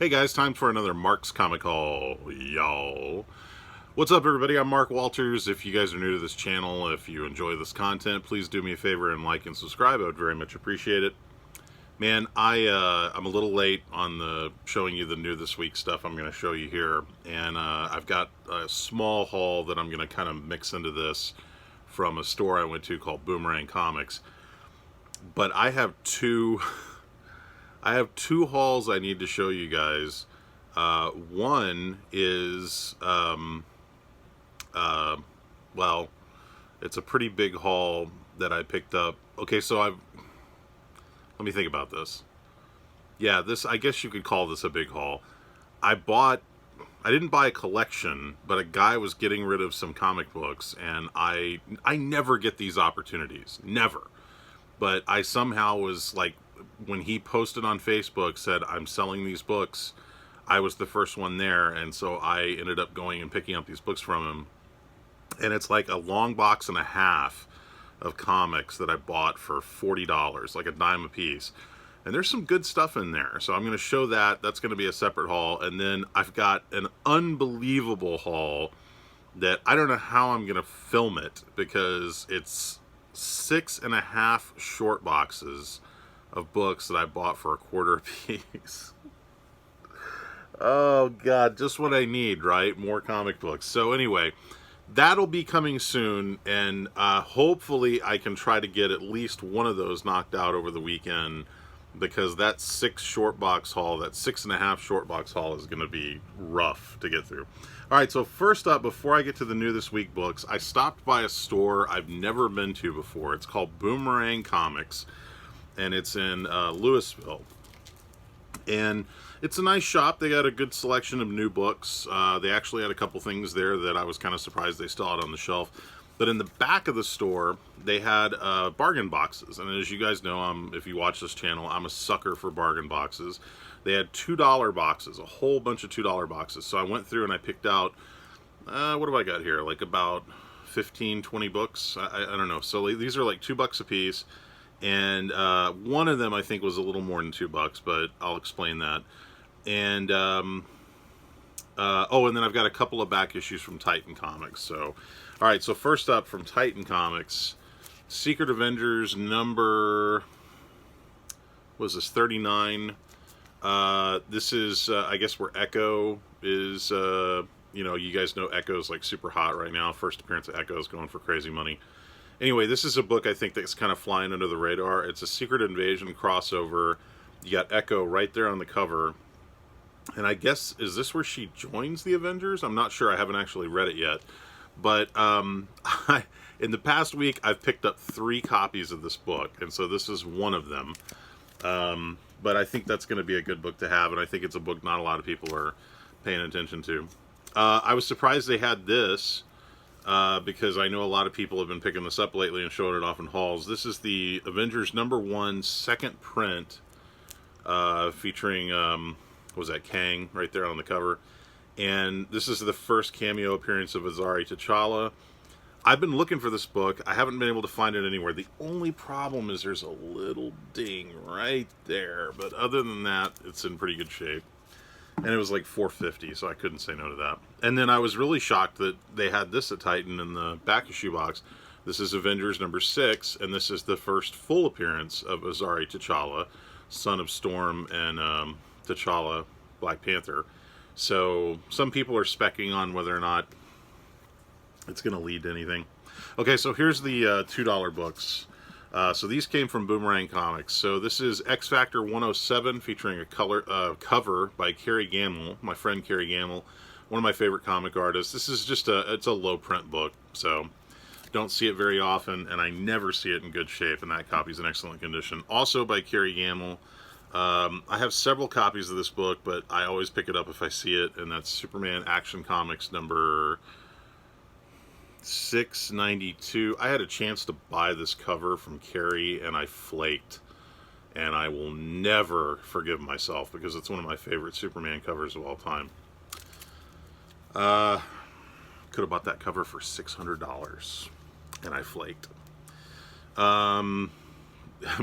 Hey guys, time for another Mark's Comic Haul, y'all. What's up, everybody? I'm Mark Walters. If you guys are new to this channel, if you enjoy this content, please do me a favor and like and subscribe. I would very much appreciate it. Man, I'm a little late on the showing you the new this week stuff I'm going to show you here, and I've got a small haul that I'm going to kind of mix into this from a store I went to called Boomerang Comics. But I have two hauls I need to show you guys. One is, well, it's a pretty big haul that I picked up. Okay, so let me think about this. Yeah, I guess you could call this a big haul. I didn't buy a collection, but a guy was getting rid of some comic books, and I never get these opportunities. Never. But I somehow was like, when he posted on Facebook, said, I'm selling these books, I was the first one there, and so I ended up going and picking up these books from him. And it's like a long box and a half of comics that I bought for $40, like a dime a piece. And there's some good stuff in there, so I'm going to show that. That's going to be a separate haul. And then I've got an unbelievable haul that I don't know how I'm going to film it, because it's 6.5 short boxes of books that I bought for $1/4 a piece. Oh God, just what I need, right? More comic books. So anyway, that'll be coming soon, and hopefully I can try to get at least one of those knocked out over the weekend, because that 6.5 short box haul is going to be rough to get through. All right, so first up, before I get to the new this week books, I stopped by a store I've never been to before. It's called Boomerang Comics, and it's in Lewisville. And it's a nice shop. They got a good selection of new books. They actually had a couple things there that I was kind of surprised they still had on the shelf. But in the back of the store, they had bargain boxes. And as you guys know, if you watch this channel, I'm a sucker for bargain boxes. They had $2 boxes, a whole bunch of $2 boxes. So I went through and I picked out, what have I got here? Like about 15, 20 books. I don't know. So these are like $2 a piece. And one of them I think was a little more than $2, but I'll explain that. And and then I've got a couple of back issues from Titan Comics. So, all right. So first up, from Titan Comics, Secret Avengers number, what was this, 39? This is I guess where Echo is. You know, you guys know Echo's like super hot right now. First appearance of Echo is going for crazy money. Anyway, this is a book I think that's kind of flying under the radar. It's a Secret Invasion crossover. You got Echo right there on the cover. And I guess, is this where she joins the Avengers? I'm not sure. I haven't actually read it yet. But in the past week, I've picked up 3 copies of this book. And so this is one of them. But I think that's going to be a good book to have. And I think it's a book not a lot of people are paying attention to. I was surprised they had this. Because I know a lot of people have been picking this up lately and showing it off in hauls. This is the Avengers #1 second print, featuring, what was that, Kang, right there on the cover. And this is the first cameo appearance of Azari T'Challa. I've been looking for this book. I haven't been able to find it anywhere. The only problem is there's a little ding right there. But other than that, it's in pretty good shape. And it was like $4.50, so I couldn't say no to that. And then I was really shocked that they had this at Titan in the back issue box. This is Avengers #6, and this is the first full appearance of Azari T'Challa, son of Storm and T'Challa, Black Panther. So some people are specking on whether or not it's going to lead to anything. Okay, so here's the $2 books. So these came from Boomerang Comics. So this is X Factor 107, featuring a cover by Carrie Gamble, my friend Carrie Gamble, one of my favorite comic artists. This is just it's a low print book, so don't see it very often, and I never see it in good shape, and that copy's in excellent condition. Also by Carrie Gamble. I have several copies of this book, but I always pick it up if I see it, and that's Superman Action Comics number 692. I had a chance to buy this cover from Carrie, and I flaked. And I will never forgive myself, because it's one of my favorite Superman covers of all time. Could have bought that cover for $600, and I flaked.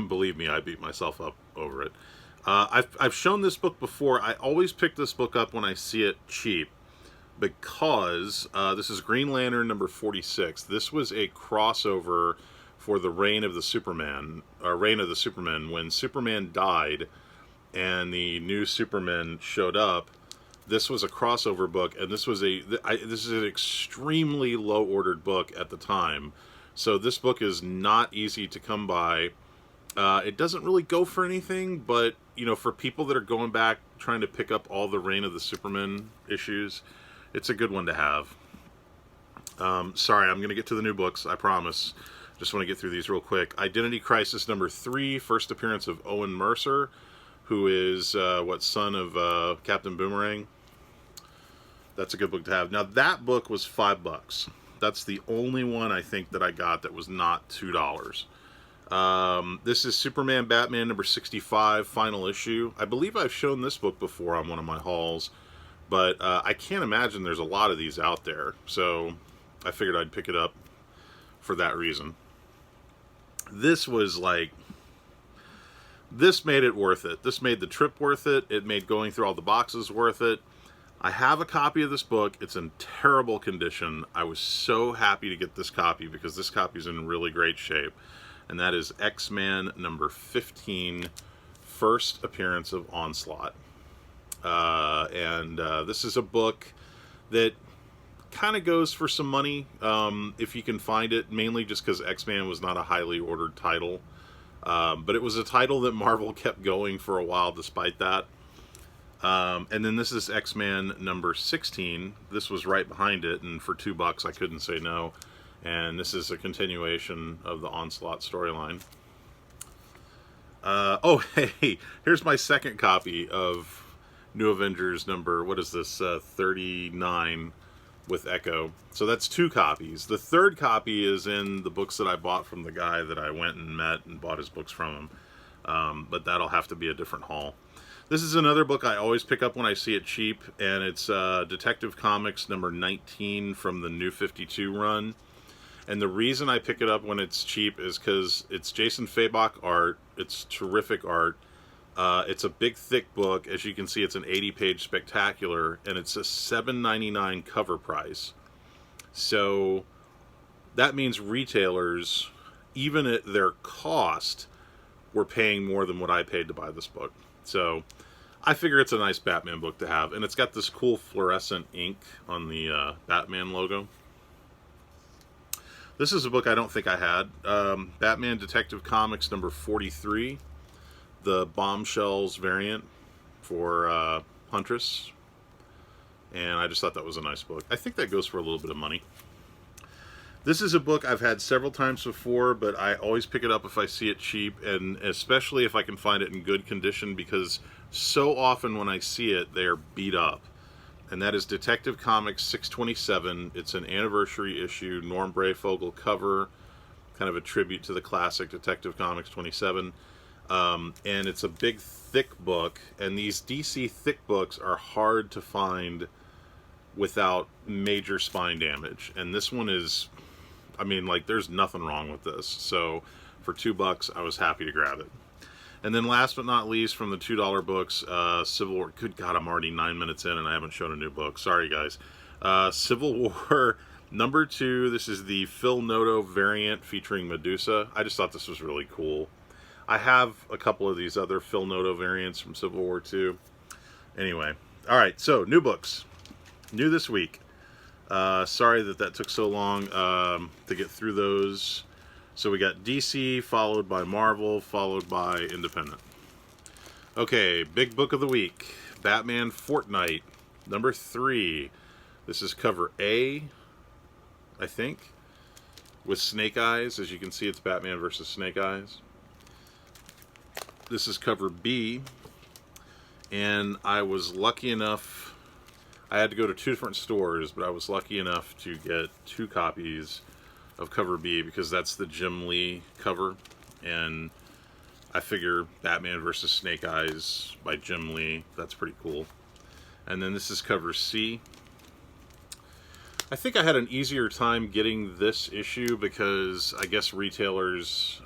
Believe me, I beat myself up over it. I've shown this book before. I always pick this book up when I see it cheap because this is Green Lantern number 46. This was a crossover for the Reign of the Superman, Reign of the Superman. When Superman died and the new Superman showed up, this was a crossover book, and this was this is an extremely low ordered book at the time. So this book is not easy to come by. It doesn't really go for anything, but you know, for people that are going back trying to pick up all the Reign of the Superman issues, it's a good one to have. Sorry, I'm going to get to the new books, I promise. Just want to get through these real quick. Identity Crisis number 3, first appearance of Owen Mercer, who is son of Captain Boomerang. That's a good book to have. Now that book was $5. That's the only one I think that I got that was not $2. This is Superman Batman number 65, final issue. I believe I've shown this book before on one of my hauls, but I can't imagine there's a lot of these out there, so I figured I'd pick it up for that reason. This was like, this made it worth it. This made the trip worth it. It made going through all the boxes worth it. I have a copy of this book. It's in terrible condition. I was so happy to get this copy because this copy is in really great shape. And that is X-Men number 15, first appearance of Onslaught. This is a book that kind of goes for some money if you can find it, mainly just because X-Men was not a highly ordered title. But it was a title that Marvel kept going for a while despite that. And then this is X-Men number 16. This was right behind it, and for $2 I couldn't say no. And this is a continuation of the Onslaught storyline. Oh, hey, here's my second copy of New Avengers number, what is this, 39 with Echo. So that's 2 copies. The third copy is in the books that I bought from the guy that I went and met and bought his books from him. But that'll have to be a different haul. This is another book I always pick up when I see it cheap, and it's Detective Comics number 19 from the New 52 run. And the reason I pick it up when it's cheap is because it's Jason Fabok art. It's terrific art. It's a big, thick book. As you can see, it's an 80-page spectacular, and it's a $7.99 cover price. So that means retailers, even at their cost, were paying more than what I paid to buy this book. So I figure it's a nice Batman book to have. And it's got this cool fluorescent ink on the Batman logo. This is a book I don't think I had. Batman Detective Comics number 43. The Bombshells variant for Huntress. And I just thought that was a nice book. I think that goes for a little bit of money. This is a book I've had several times before, but I always pick it up if I see it cheap, and especially if I can find it in good condition, because so often when I see it, they're beat up. And that is Detective Comics 627. It's an anniversary issue, Norm Brayfogle cover, kind of a tribute to the classic Detective Comics 27. And it's a big, thick book, and these DC thick books are hard to find without major spine damage. And this one is, I mean, like, there's nothing wrong with this. So for $2, I was happy to grab it. And then last but not least, from the $2 books, Civil War. Good God, I'm already 9 minutes in and I haven't shown a new book. Sorry, guys. Civil War number 2. This is the Phil Noto variant featuring Medusa. I just thought this was really cool. I have a couple of these other Phil Noto variants from Civil War 2. Anyway. Alright, so new books. New this week. Sorry that took so long to get through those. So we got DC, followed by Marvel, followed by Independent. Okay, big book of the week. Batman Fortnite, number 3. This is cover A, I think, with Snake Eyes. As you can see, it's Batman versus Snake Eyes. This is cover B, and I was lucky enough, I had to go to 2 different stores, but I was lucky enough to get 2 copies of cover B, because that's the Jim Lee cover, and I figure Batman versus Snake Eyes by Jim Lee, that's pretty cool. And then this is cover C. I think I had an easier time getting this issue because I guess retailers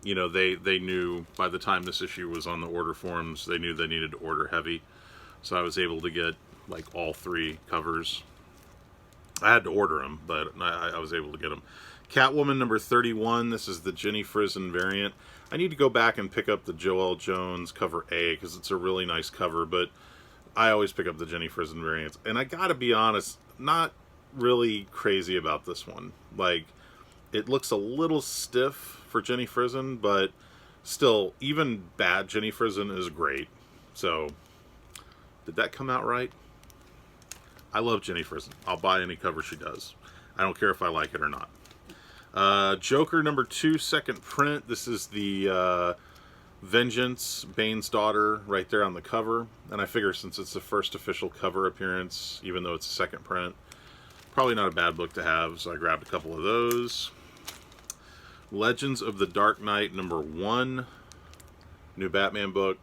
you know, they knew by the time this issue was on the order forms, they knew they needed to order heavy. So I was able to get like all 3 covers. I had to order them, but I was able to get them. Catwoman number 31. This is the Jenny Frison variant. I need to go back and pick up the Joelle Jones cover A because it's a really nice cover, but I always pick up the Jenny Frison variants. And I gotta be honest, not really crazy about this one. Like, it looks a little stiff for Jenny Frison, but still, even bad Jenny Frison is great. So, did that come out right? I love Jenny Frison. I'll buy any cover she does. I don't care if I like it or not. Joker number 2, second print. This is the Vengeance, Bane's daughter, right there on the cover. And I figure since it's the first official cover appearance, even though it's a second print, probably not a bad book to have, so I grabbed a couple of those. Legends of the Dark Knight number 1, new Batman book.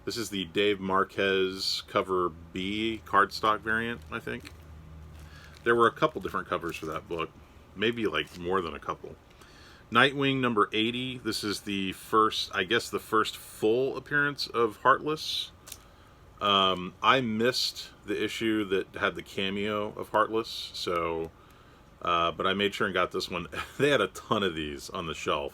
This is the Dave Marquez cover B cardstock variant, I think. There were a couple different covers for that book. Maybe like more than a couple. Nightwing number 80. This is the first, I guess the first full appearance of Heartless. I missed the issue that had the cameo of Heartless, so, but I made sure and got this one. They had a ton of these on the shelf.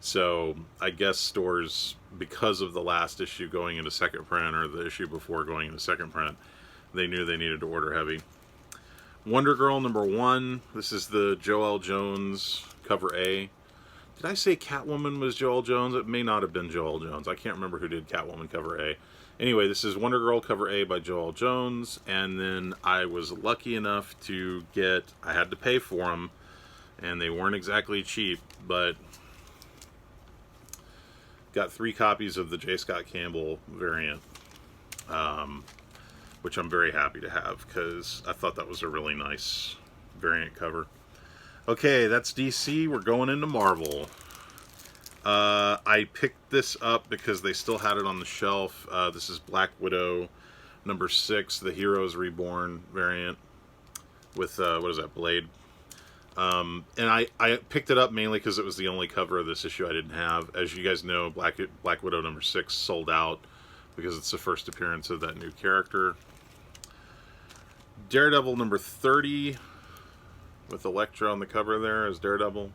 So I guess stores, because of the last issue going into second print, or the issue before going into second print, they knew they needed to order heavy. Wonder Girl number 1. This is the Joelle Jones cover A. Did I say Catwoman was Joelle Jones? It may not have been Joelle Jones. I can't remember who did Catwoman cover A. Anyway, this is Wonder Girl cover A by Joelle Jones. And then I was lucky enough to get, I had to pay for them, and they weren't exactly cheap, but got 3 copies of the J. Scott Campbell variant, which I'm very happy to have because I thought that was a really nice variant cover. Okay, that's DC. We're going into Marvel. I picked this up because they still had it on the shelf. This is Black Widow number 6, the Heroes Reborn variant with, what is that, Blade? And I picked it up mainly because it was the only cover of this issue I didn't have. As you guys know, Black Widow number 6 sold out because it's the first appearance of that new character. Daredevil number 30 with Elektra on the cover there as Daredevil.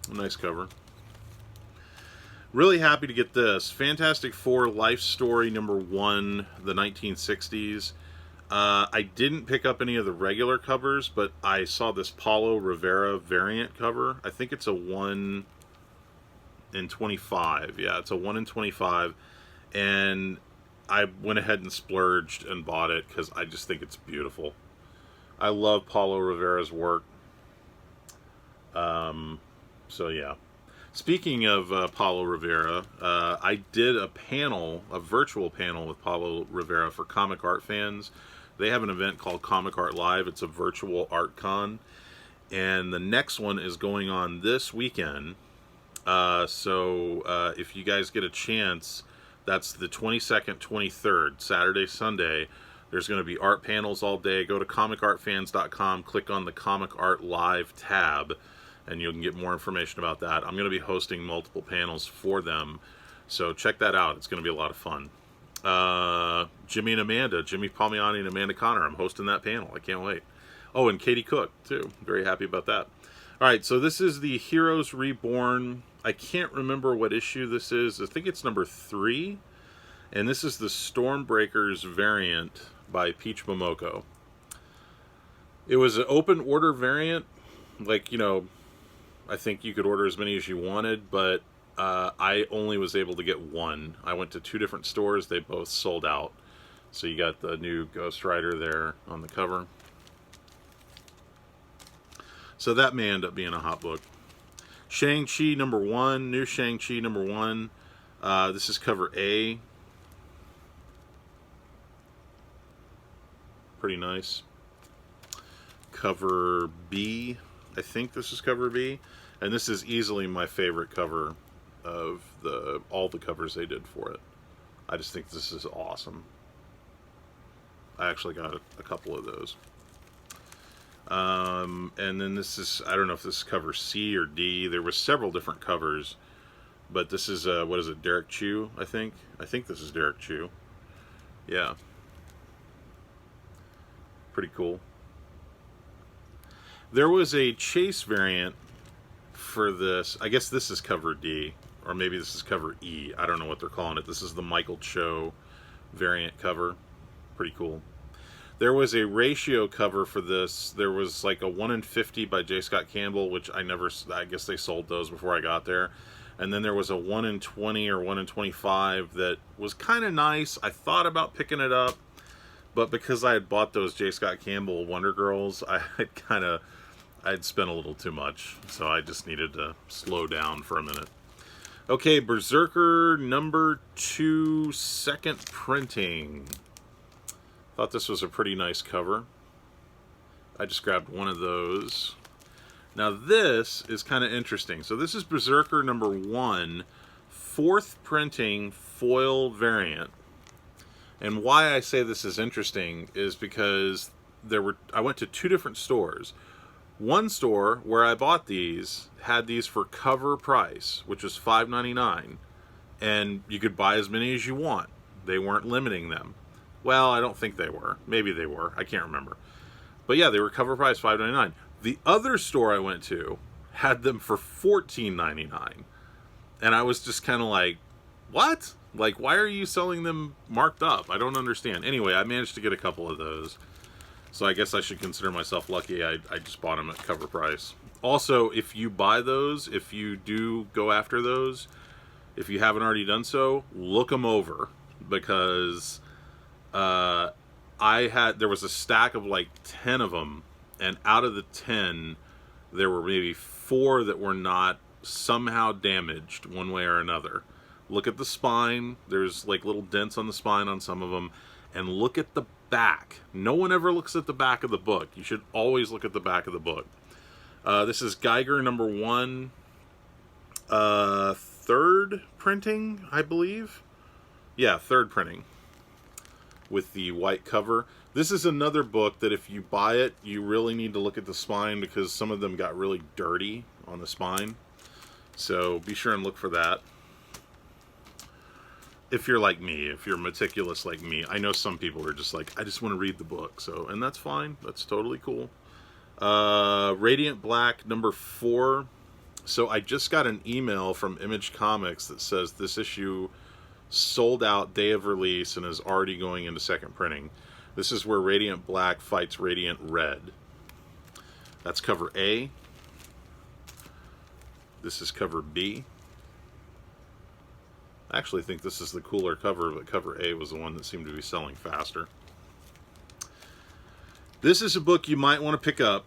A nice cover. Really happy to get this. Fantastic Four Life Story number 1, the 1960s. I didn't pick up any of the regular covers, but I saw this Paulo Rivera variant cover. I think it's a 1 in 25. Yeah, it's a 1 in 25. And I went ahead and splurged and bought it because I just think it's beautiful. I love Paulo Rivera's work. So yeah. Speaking of Paulo Rivera, I did a virtual panel with Paulo Rivera for comic art fans. They have an event called Comic Art Live. It's a virtual art con. And the next one is going on this weekend. So if you guys get a chance, that's the 22nd, 23rd, Saturday, Sunday. There's going to be art panels all day. Go to comicartfans.com, click on the Comic Art Live tab, and you can get more information about that. I'm going to be hosting multiple panels for them, so check that out. It's going to be a lot of fun. Jimmy Palmiotti and Amanda Connor. I'm hosting that panel. I can't wait. Oh, and Katie Cook, too. Very happy about that. All right, so this is the Heroes Reborn. I can't remember what issue this is. I think it's number 3. And this is the Stormbreakers variant by Peach Momoko. It was an open order variant. Like, you know, I think you could order as many as you wanted, but I only was able to get 1. I went to 2 different stores. They both sold out. So you got the new Ghost Rider there on the cover. So that may end up being a hot book. Shang-Chi number 1. New Shang-Chi number 1. This is cover A. Pretty nice. Cover B. I think this is cover B. And this is easily my favorite cover of all the covers they did for it. I just think this is awesome. I actually got a couple of those. And then this is, I don't know if this is cover C or D. There were several different covers, but this is, what is it, Derek Chew, I think? I think this is Derek Chew. Yeah. Pretty cool. There was a Chase variant for this. I guess this is cover D, or maybe this is cover E. I don't know what they're calling it. This is the Michael Cho variant cover. Pretty cool. There was a ratio cover for this. There was like a 1 in 50 by J. Scott Campbell, which I guess they sold those before I got there. And then there was a 1 in 20 or 1 in 25 that was kind of nice. I thought about picking it up, but because I had bought those J. Scott Campbell Wonder Girls, I'd spent a little too much. So I just needed to slow down for a minute. Okay, Berserker #2, second printing. Thought this was a pretty nice cover. I just grabbed one of those. Now this is kind of interesting. So this is Berserker #1, fourth printing foil variant. And why I say this is interesting is because I went to two different stores. One store where I bought these had these for cover price, which was $5.99, and you could buy as many as you want. They weren't limiting them. Well, I don't think they were. Maybe they were. I can't remember. But yeah, they were cover price, $5.99. The other store I went to had them for $14.99. And I was just kind of like, what? Like, why are you selling them marked up? I don't understand. Anyway, I managed to get a couple of those. So I guess I should consider myself lucky. I just bought them at cover price. Also, if you buy those, if you do go after those, if you haven't already done so, look them over. Because there was a stack of like 10 of them, and out of the 10 there were maybe 4 that were not somehow damaged one way or another. Look at the spine. There's like little dents on the spine on some of them, and look at the back. No one ever looks at the back of the book. You should always look at the back of the book. This is Geiger #1, third printing, I believe. Yeah, third printing with the white cover. This is another book that if you buy it, you really need to look at the spine because some of them got really dirty on the spine. So be sure and look for that. If you're like me, if you're meticulous like me. I know some people are just like, I just want to read the book. So, and that's fine. That's totally cool. Radiant Black #4. So I just got an email from Image Comics that says this issue sold out day of release and is already going into second printing. This is where Radiant Black fights Radiant Red. That's cover A. This is cover B. I actually think this is the cooler cover, but cover A was the one that seemed to be selling faster. This is a book you might want to pick up,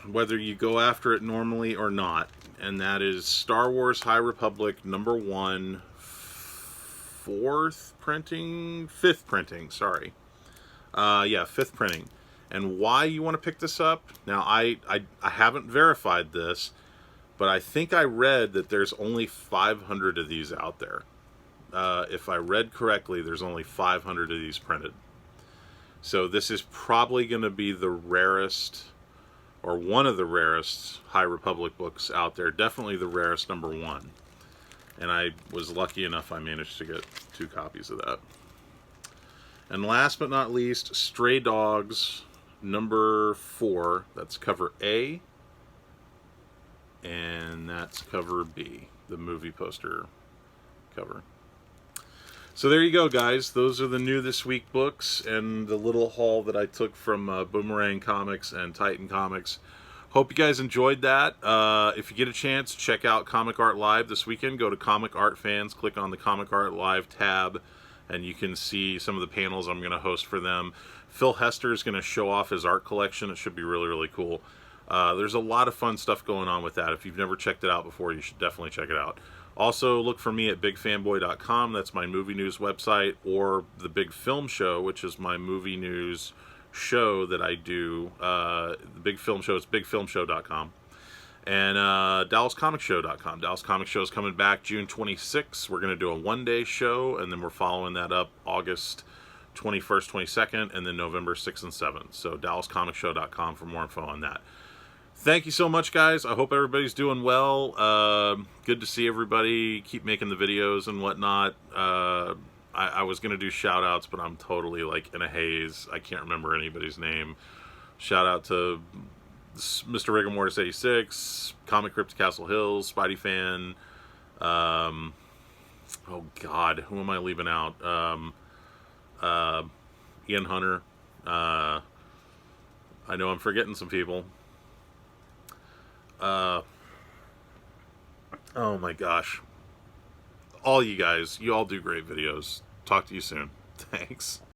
whether you go after it normally or not, and that is Star Wars High Republic #1, fifth printing, sorry. Yeah, fifth printing. And why you want to pick this up? Now, I haven't verified this, but I think I read that there's only 500 of these out there. If I read correctly, there's only 500 of these printed. So this is probably going to be the rarest, or one of the rarest High Republic books out there. Definitely the rarest #1. And I was lucky enough I managed to get 2 copies of that. And last but not least, Stray Dogs #4. That's cover A. And that's cover B, the movie poster cover. So there you go, guys. Those are the new this week books and the little haul that I took from Boomerang Comics and Titan Comics. Hope you guys enjoyed that. If you get a chance, check out Comic Art Live this weekend. Go to Comic Art Fans, click on the Comic Art Live tab, and you can see some of the panels I'm going to host for them. Phil Hester is going to show off his art collection. It should be really, really cool. There's a lot of fun stuff going on with that. If you've never checked it out before, you should definitely check it out. Also, look for me at bigfanboy.com. That's my movie news website, or The Big Film Show, which is my movie news show that I do. The Big Film Show is bigfilmshow.com. And DallasComicShow.com. Dallas Comic Show is coming back June 26th. We're going to do a one-day show, and then we're following that up August 21st, 22nd, and then November 6th and 7th. So DallasComicShow.com for more info on that. Thank you so much, guys. I hope everybody's doing well. Good to see everybody. Keep making the videos and whatnot. I was going to do shout-outs, but I'm totally, like, in a haze. I can't remember anybody's name. Shout-out to Mr. Rigamortis 86, Comic Crypt Castle Hills, Spidey Fan. Oh, God. Who am I leaving out? Ian Hunter. I know I'm forgetting some people. Oh my gosh. All you guys, you all do great videos. Talk to you soon. Thanks.